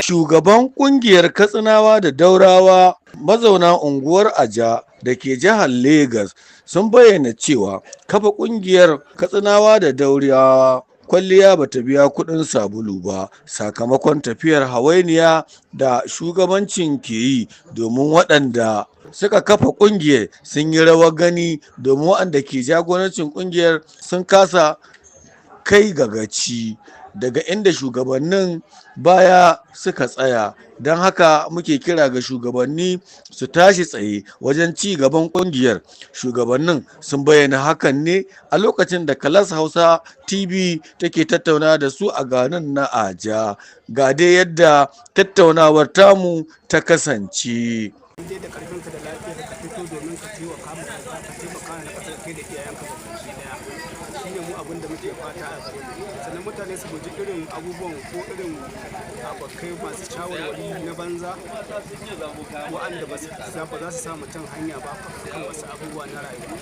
Shugaban ƙungiyar Katsinawa da Daurawa mazauna unguwar Aja da ke jihar Legas sun bayyana cewa kafa ƙungiyar Katsinawa da Daurawa kwalliya bata biya kuɗin sabulu ba sakamakon tafiyar hawainiya da shugabancin ke yi domin waɗanda suka kafa ƙungiyar sun yi rawar gani domin waɗanda ke jagorancin ƙungiyar sun kasa kai ga gaci daga inda shugabannin baya suka tsaya. Don haka muke kira ga shugabanni su tashi tsaye wajen ci gaban kungiyar. Shugabannin sun bayyana hakan ne a lokacin da Kalas Hausa TV take tattauna da su a garin na Aja. Ga dai yadda tattaunawar tamu ta kasance. Da karfinka da lafiyar ka fito domin ka taimaka ma kanka ka taimaka na kasar kai da iyayenka baki daya shine mu abin da muke fata a gare mu sannan mutane su guji irin abubuwan ko irin abokai masu shawarwari na banza wa'anda ba za su sa mutum hanya ba kan wasu abubuwa na rayuwa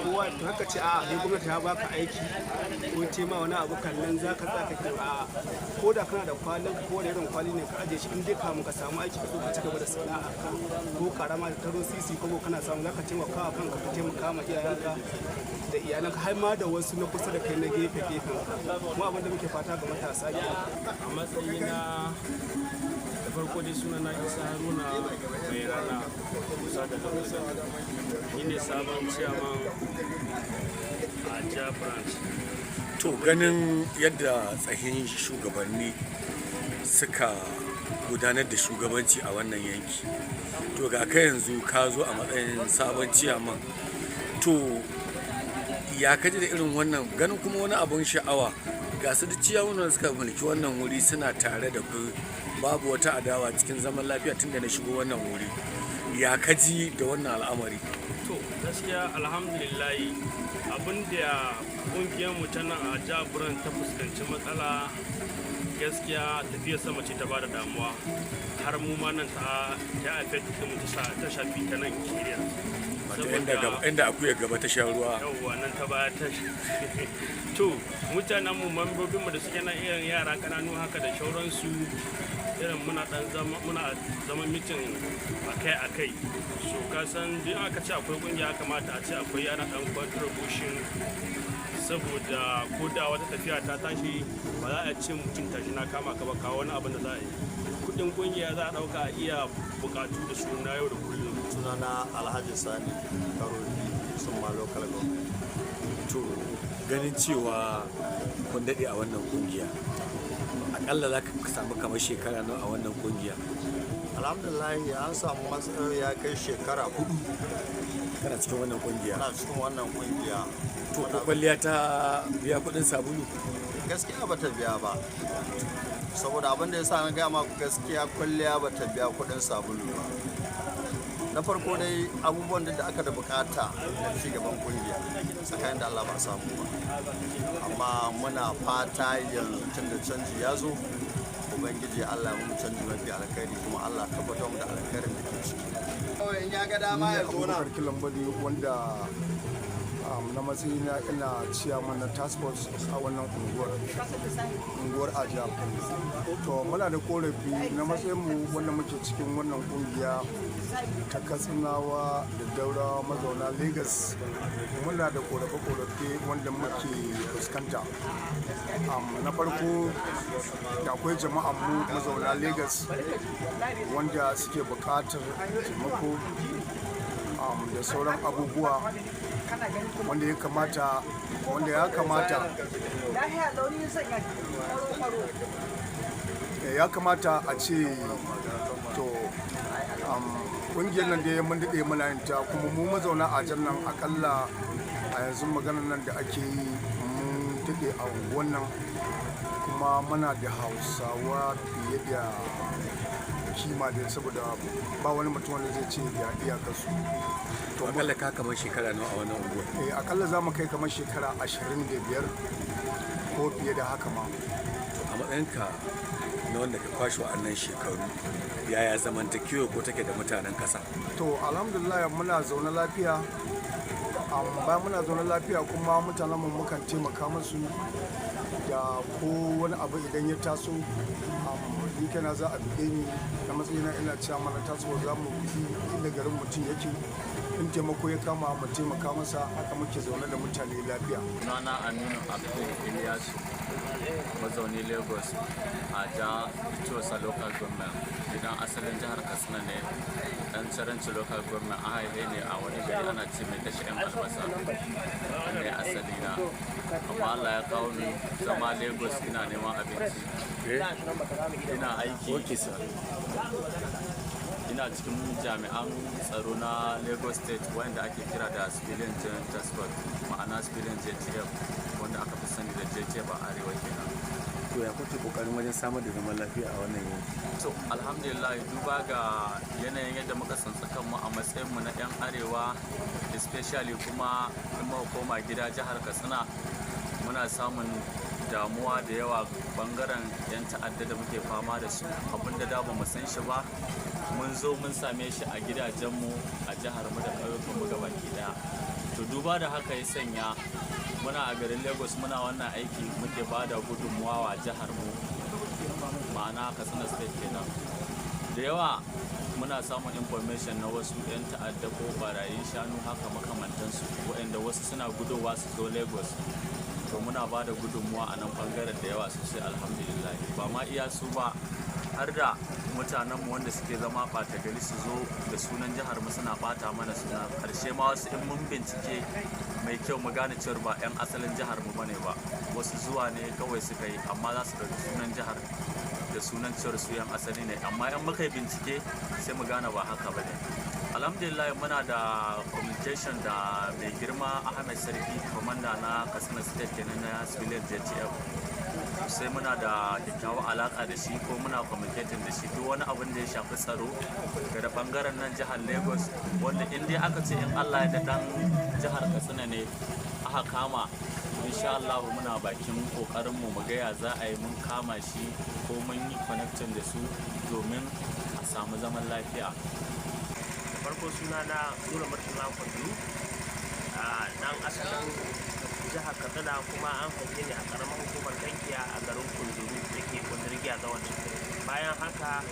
kowa to haka ce a ne gwamnati ta baka aiki ko tema wani abu kallon za ka tsaka ke a ko da kana da kwalin ko da irin kwali ne ka aje shi in dai kamun ka samu aiki ka ci gaba da sana'a ko karama da taro sisi ko kana samu zaka taimaka wa kanka ka taimaka ma iyayenka da iyalanka har ma da wasu na kusa da kai na gefe gefen mu abin da muke fata ga matasa ne a matsayina da farko dai suna na Isa Haruna mai rana kusa da Hausa ni ne sabon ciyaman a Aja branch. To ganin yadda tsahin shugabanni suka gudanar da shugabanci a wannan yanki, to ga ka yanzu ka zo a matsayin sabon ciyaman, to ya kaji da irin wannan ganin kuma wani abun sha'awa ga su da ciyawan da suka mulki wannan wuri suna tare da ku babu wata adawa cikin zaman lafiya tun da na shigo wannan wuri, ya kaji da wannan al'amari? To gaskiya alhamdulillah abin da kungiyar mu ta nan a Aja branch ta fuskanci matsala gaskiya tafiyar sama ce ta bada damuwa har mu ma nan ta affect din ta shafi ta nan kiriya inda akuya gaba ta sha ruwa yawwa nan ta baya ta to mutanen mu mambobin mu da suke nan irin yara kananu haka da shauransu irin muna zama mitin akai so ka san duk aka ce akwai kungiya kamata a ce akwai yana dan contribution saboda ko da wata tafiya ta tashi ba za a ce mutum tashi na kama ka ba kawo wani abin da za a yi kudin kungiya za a dauka a iya bukatu da su na yau da kullum. Sunana Alhaji Sani Karoli sun ma local government. To ganin cewa kun daɗe a wannan kungiya akalla za ka samu kamar shekara nawa a wannan kungiya? Alhamdulillah an samu matsayi ya kai shekara 4 kana cikin wannan kungiya? Kana cikin wannan kungiya. To ko kwalliya ta biya kuɗin sabulu? Gaskiya ba ta biya ba, saboda abin da ya sa na gaya maku gaskiya kwalliya ba ta biya kuɗin sabulu ba. Na farko dai abubuwan da aka da bukata na cigaban kungiya tsakanin da Allah ba samu ba, amma muna fata yanzu tun da canji ya zo ubangiji Allah mu canji mafi alkhairi kuma Allah tabbatar mu da alkhairin da ke ciki. in ya ga dama ya zo na wanda na matsayina ina ciyaman na task force a wannan unguwar Aja. To muna da korafi na matsayin mu wanda muke cikin wannan kungiya ta Katsinawa da Daurawa mazauna Legas, muna da korafe-korafe wanda muke fuskanta. Na farko da akwai jama'an mu mazauna Legas wanda suke buƙatar taimako da sauran abubuwa wanda ya kamata a ce to ƙungiyar nan da mun daɗe muna yin ta kuma mu mazauna a jan nan akalla a yanzu maganar nan da ake yi mun daɗe a wannan kuma muna da Hausawa fiye da kima da saboda ba wani mutum wanda zai ce ya iyakar su. To akalla ka kamar shekara nawa a wannan unguwar? Akalla za mu kai kamar shekara 25 ko fiye da haka ma. A matsayinka na wanda ka kwashe wa'annan shekaru, yaya zamantakewa ko take da mutanen kasa? To alhamdulillah muna zaune lafiya, bayan muna zaune lafiya kuma mutanenmu mukan taimaka musu da ko wani abu idan ya taso. Ni kana za a buɗe ni a matsayina ina cewa mana tasowa za mu bi inda garin mutum yake, in taimako ya kama mu taimaka masa, haka muke zaune da mutane lafiya. Sunana Aminu Abdul Ilyasu, mazauni Lagos a jihar Itosa local government. Gidan asalin jihar Katsina ne, dan Caranci local government. A haife ne a wani gari ana ce mai tashi 'yan albasa, ne asali na. Amma Allah ya kawo ni zama Lagos, ina neman abinci, ina aiki, ina cikin jami'an tsaro na Lagos State wanda ake kira da civilian joint task force, ma'ana civilian JTF, wanda aka fi sani da JTF a arewa kenan. To ya kuke kokarin wajen samar da zaman lafiya a wannan yanki? So alhamdulillah, duba ga yanayin yadda muka tsantsakan mu a matsayin mu na 'yan arewa, especially kuma in muka koma gida jihar Katsina, muna samun damuwa da yawa bangaren 'yan ta'adda da muke fama da su, abinda da ba mu san shi ba mun zo mun same shi a gidajenmu a jihar mu da ƙauyukanmu gabaki daya. To duba da haka ya sanya muna a garin Lagos muna wannan aiki, muke ba da gudunmuwa wa jihar mu, ma'ana Katsina State kenan. Da yawa muna samun information na wasu 'yan ta'adda ko barayin shanu haka makamantansu, waɗanda wasu suna gudowa su zo Lagos. To muna ba da gudunmuwa a nan bangaren da yawa sosai alhamdulillah. Ba ma iya su ba, har da mutanenmu wanda suke zama ɓata gari su zo da sunan jihar mu suna ɓata mana suna. Karshe ma wasu in mun bincike mai kyau mu gane cewar ba 'yan asalin jihar mu bane ba, wasu zuwa ne kawai suka yi, amma za su ɗauki sunan jihar da sunan cewar su 'yan asali ne, amma 'yan muka yi bincike sai mu gane ba haka bane. Alhamdulillah muna da communication da mai girma Ahmed Sarki, komanda na Katsina State kenan na civilian JTF. Sai muna da kyakkyawar alaka da shi, ko muna communicating da shi duk wani abin da ya shafi tsaro daga bangaren nan jihar Lagos, wanda in dai aka ce in Allah ya da dan jihar Katsina ne aka kama, insha Allah muna bakin kokarin mu ga ya za a yi mun kama shi ko mun yi connecting da su domin a samu zaman lafiya. Farko suna na Nura Murtala Kwandu, dan asalin jihar Katsina, kuma an haife ni a karamar hukumar Kankiya a garin Kunzuru da ke Kundirgiya Zawon. Bayan haka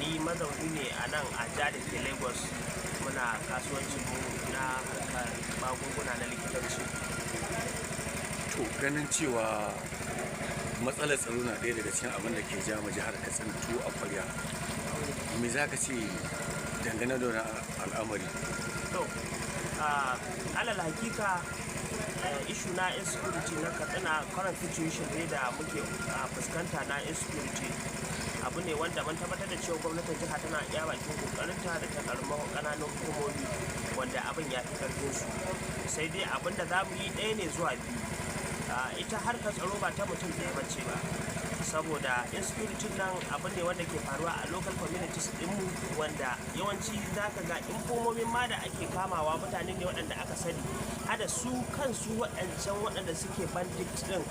ni mazauni ne a nan a da ke Lagos, muna kasuwancin mu na harkar magunguna na likitanci. To ganin cewa matsalar tsaro na ɗaya daga cikin abin da ke ja ma jihar Katsina tuwo a kwarya, me za ka ce dangane da wani al'amari? To alal hakika ishu na insecurity na Katsina, current situation ne da muke fuskanta na insecurity, abu ne wanda mun tabbatar da cewa gwamnatin jiha tana iya bakin kokarinta da ta karamar ƙananan hukumomi wanda abin ya fi karfin su. Sai dai abin da za mu yi ɗaya ne zuwa biyu. Ita harkar tsaro ba ta mutum ɗaya bace ba, saboda insecurity nan abu ne wanda ke faruwa a local communities ɗinmu, wanda yawanci za ka ga informomin ma da ake kamawa mutane ne waɗanda aka sani, hada su kansu waɗancan waɗanda suke bandit ɗin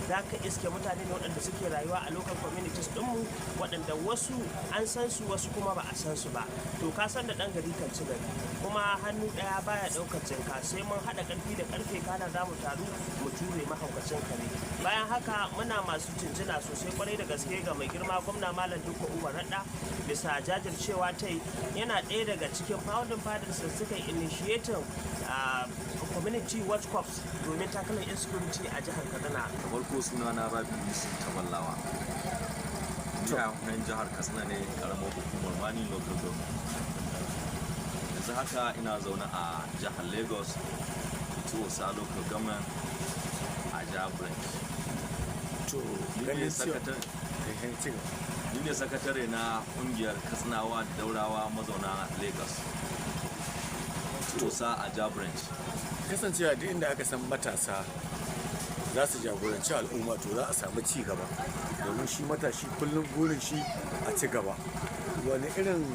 za ka iske mutane ne waɗanda suke rayuwa a local communities ɗinmu, waɗanda wasu an san su wasu kuma ba a san su ba. To ka san da ɗan gari kan ci gari, kuma hannu ɗaya baya ɗaukar jinka, sai mun haɗa ƙarfi da ƙarfe kana za mu taru mu ture mahaukacin kare. Bayan haka muna masu jinjina sosai kwarai da gaske ga mai girma gwamna Malam Dukko Umar Radda, bisa jajircewa ta yi, yana ɗaya daga cikin founding fathers da suka yi initiating community watch corps domin takalar insecurity a jihar Katsina. Kamar ko suna na Rabi Yusuf Taballawa, ni a nan jihar Katsina ne, karamar hukumar Mani local government. Yanzu haka ina zaune a jihar Lagos, Itosa local government a jihar Branch. Ni ne sakatare na kungiyar Katsinawa da Daurawa mazauna Lagos, Itosa a jihar Branch. Kasancewa duk inda aka san matasa za su jagoranci al'umma to za a samu ci gaba, domin shi matashi kullum burin shi a ci gaba. Wani irin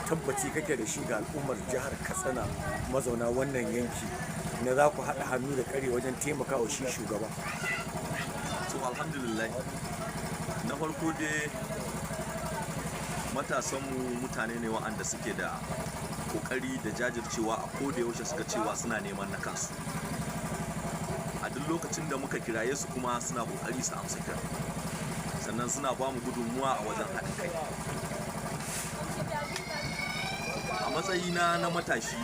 tabbaci kake da shi ga al'ummar jihar Katsina mazauna wannan yanki na za ku haɗa hannu da ƙari wajen taimakawa shi shugaba? So alhamdulillah, na farko dai matasanmu mutane ne waɗanda suke da kokari da jajircewa a koda yaushe suka cewa suna neman na kansu. A duk lokacin da muka kiraye su kuma suna kokari su amsa kira, sannan suna ba mu gudunmuwa a wajen haɗin kai. A matsayina na matashi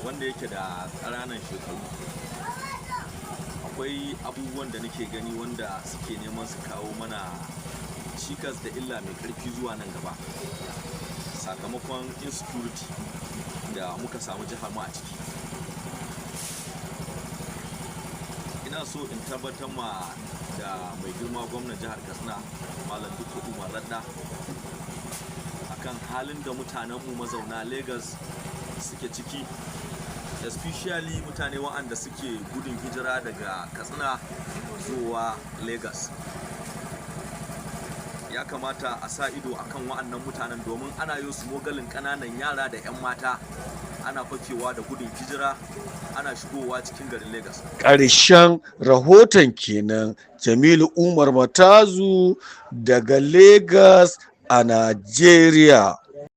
wanda yake da ƙananan shekaru, akwai abubuwan da nake gani wanda suke neman su kawo mana cikas da illa mai ƙarfi zuwa nan gaba sakamakon insecurity da muka samu jihar mu a ciki. Ina so in tabbatar ma da mai girma gwamnan jihar Katsina Malam Dikko Umar Radda akan halin da mutanenmu mazauna Lagos suke ciki, especially mutane waɗanda suke gudun hijira daga Katsina zuwa Lagos. Ya kamata a sa ido akan wa'annan mutanen domin ana yi su mogalin ƙananan yara da 'yan mata, ana fakewa da gudun hijira, ana shigowa cikin garin Lagos. Ƙarshen rahoton kenan. Jamilu Umar Matazu daga Lagos a Najeriya.